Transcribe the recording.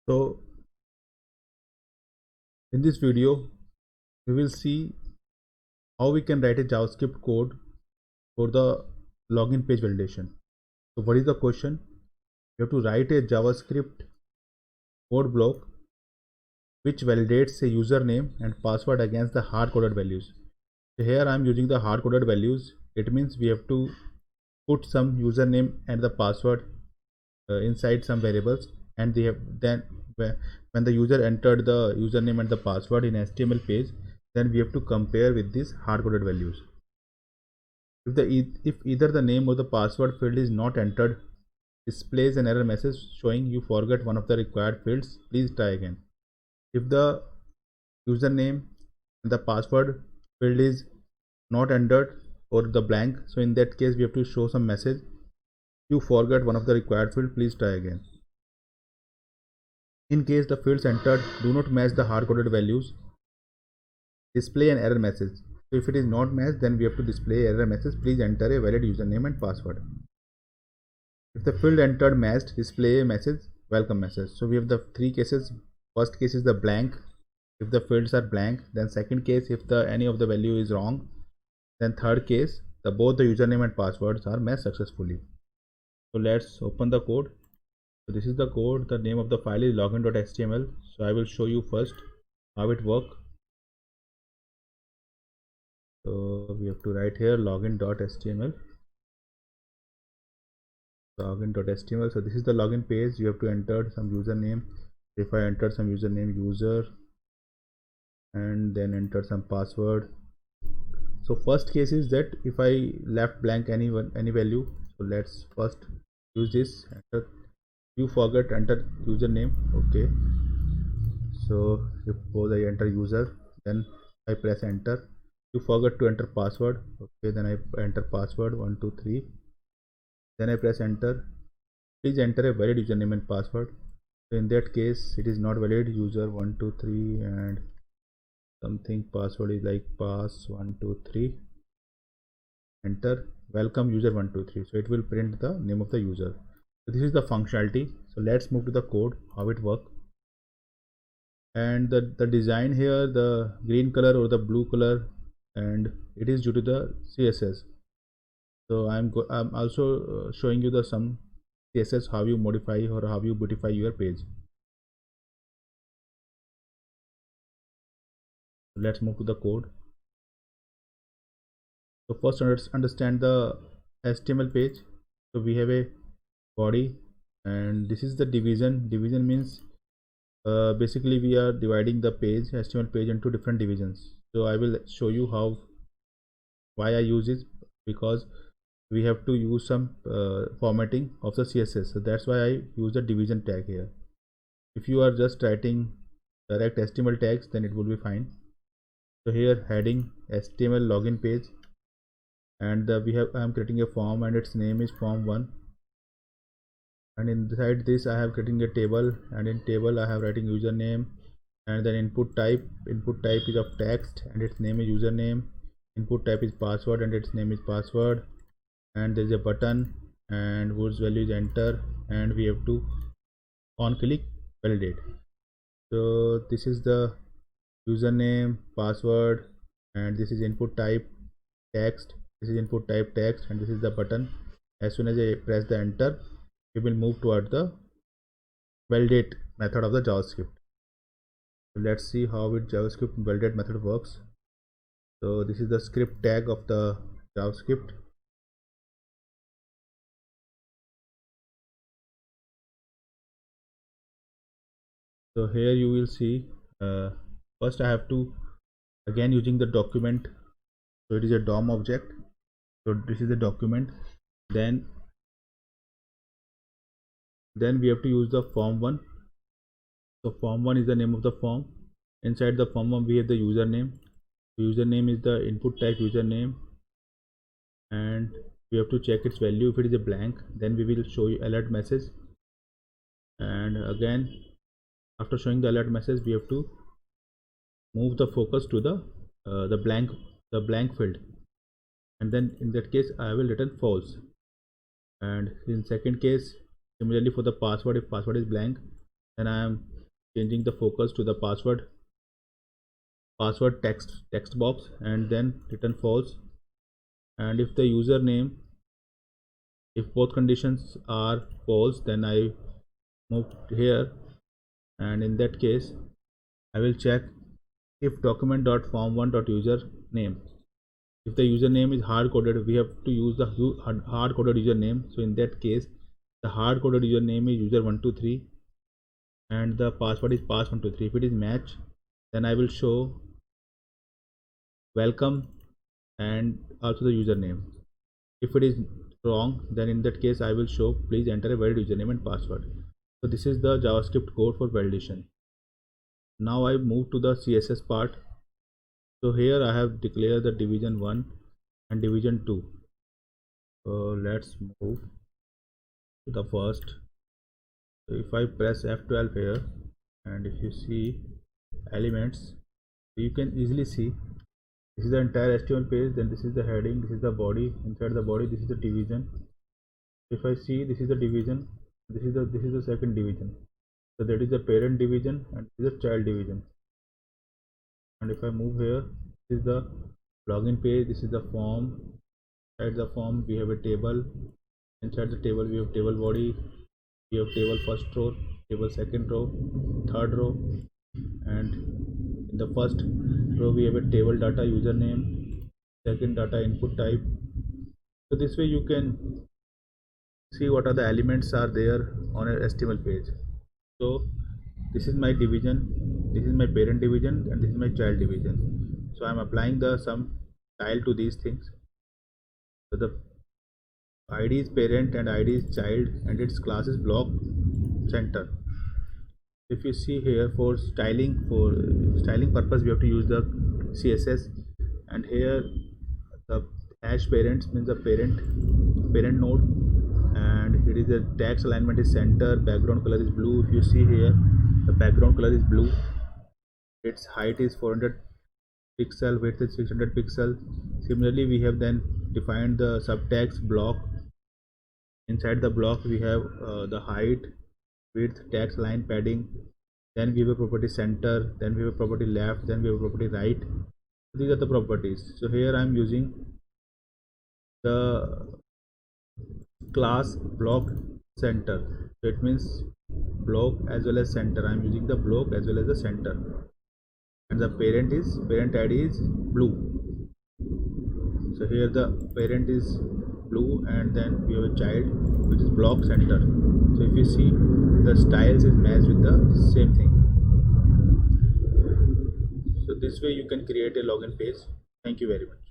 So in this video we will see how we can write a JavaScript code for the login page validation. So what is the question? You have to write a JavaScript code block which validates a username and password against the hard-coded values. So here I am using the hard-coded values. It means we have to put some username and the password inside some variables, and they have then when the user entered the username and the password in HTML page, then we have to compare with these hard-coded values. If either the name or the password field is not entered, displays an error message showing you forgot one of the required fields, please try again. If the username and the password field is not entered or the blank, so in that case we have to show some message, you forgot one of the required field, please try again. In case the fields entered do not match the hard-coded values, display an error message. So if it is not matched, then we have to display error message, please enter a valid username and password. If the field entered matched, display a message, welcome message. So we have the three cases. First case is the blank. If the fields are blank, then second case if the any of the value is wrong, then third case both the username and passwords are matched successfully. So let's open the code. So this is the code. The name of the file is login.html. So I will show you first how it works. So we have to write here login.html. Login.html. So this is the login page. You have to enter some username. If I enter some username, user, and then enter some password. So first case is that if I left blank any value, so let's first use this. Enter, you forget enter username. Okay, so suppose I enter user, then I press enter. You forget to enter password. Okay, then I enter password 123, then I press enter. Please enter a valid username and password. So in that case it is not valid, user 123 and something, password is like pass123, enter, welcome user 123. So it will print the name of the user. So this is the functionality. So let's move to the code, how it works. And the design here, the green color or the blue color, and it is due to the CSS. So I'm also showing you the some CSS, how you modify or how you beautify your page. Let's move to the code. So first understand the HTML page. So we have a body, and this is the division. Division means basically we are dividing the page, HTML page, into different divisions. So I will show you why I use it, because we have to use some formatting of the CSS. So that's why I use the division tag here. If you are just writing direct HTML tags, then it will be fine. So here heading HTML login page, and I am creating a form and its name is form1, and inside this I have creating a table, and in table I have writing username, and then input type is of text and its name is username, input type is password and its name is password, and there is a button and whose value is enter, and we have to on click validate. So this is the username, password, and this is input type text, this is input type text, and this is the button. As soon as I press the enter, we will move toward the validate method of the JavaScript. So let's see how it JavaScript validate method works. So this is the script tag of the JavaScript. So here you will see first I have to again using the document. So it is a DOM object. So this is the document. Then we have to use the form1. So form1 is the name of the form. Inside the form1 we have the username. The username is the input type username, and we have to check its value. If it is a blank, then we will show you alert message, and again after showing the alert message we have to move the focus to the blank field, and then in that case I will return false. And in second case, similarly for the password, if password is blank, then I am changing the focus to the password text box, and then return false. And if the username, if both conditions are false, then I move here, and in that case I will check if document.form1.username. If the username is hard coded, we have to use the hard coded username. So in that case, the hard coded username is user123 and the password is pass123. If it is match, then I will show welcome and also the username. If it is wrong, then in that case I will show please enter a valid username and password. So this is the JavaScript code for validation. Now I move to the CSS part. So here I have declared the division 1 and division 2. So let's move to the first. So if I press F12 here, and if you see elements, you can easily see this is the entire HTML page, then this is the heading, this is the body, inside the body this is the division. If I see, this is the division, this is the second division. So that is the parent division and this is the child division. And if I move here, this is the login page, this is the form. Inside the form we have a table, inside the table we have table body, we have table first row, table second row, third row, and in the first row we have a table data username, second data input type. So this way you can see what are the elements are there on a HTML page. So this is my division, this is my parent division, and this is my child division. So I am applying some style to these things. So the ID is parent and ID is child, and its class is block center. If you see here, for styling purpose we have to use the CSS, and here the hash parents means the parent node, and it is the text alignment is center, background color is blue. If you see here, the background color is blue, its height is 400 pixel, width is 600 pixel. Similarly, we have then defined the subtext block. Inside the block we have the height, width, text, line, padding. Then we have a property center, then we have a property left, then we have a property right. These are the properties. So here I am using the class block center. So it means block as well as center. I am using the block as well as the center. And the parent ID is blue. So here the parent is blue, and then we have a child which is block center. So if you see, the styles is matched with the same thing. So this way you can create a login page. Thank you very much.